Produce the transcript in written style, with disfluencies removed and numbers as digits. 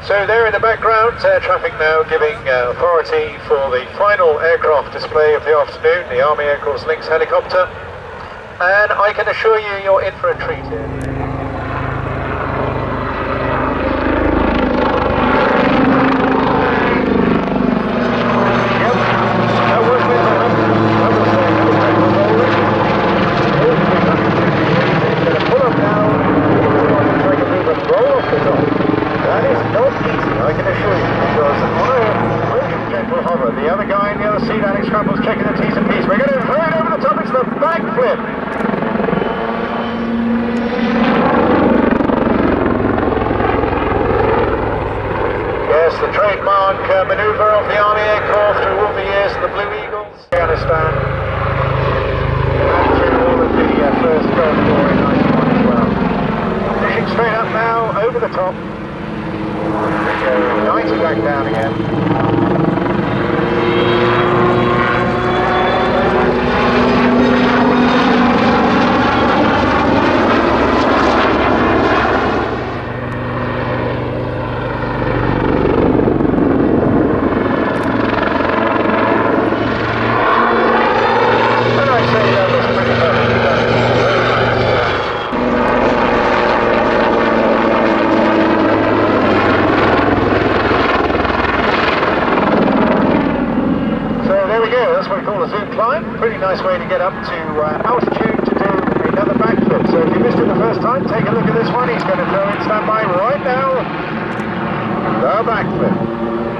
So there in the background, air traffic now giving authority for the final aircraft display of the afternoon, the Army Air Corps Lynx helicopter. And I can assure you, you're in for a treat here. The other guy in the other seat, Alex Crumple's checking the T's and P's. We're going to throw it over the top, it's the backflip. Yes, the trademark manoeuvre of the Army Air Corps through all the years, the Blue Eagles, Afghanistan, and through all of the first Gulf War in 91 as well. Pushing straight up now, over the top. There we go, 90 back down again. That's what we call a zoom climb. Pretty nice way to get up to altitude to do another backflip. So if you missed it the first time, take a look at this one. He's going to throw in standby right now. The backflip.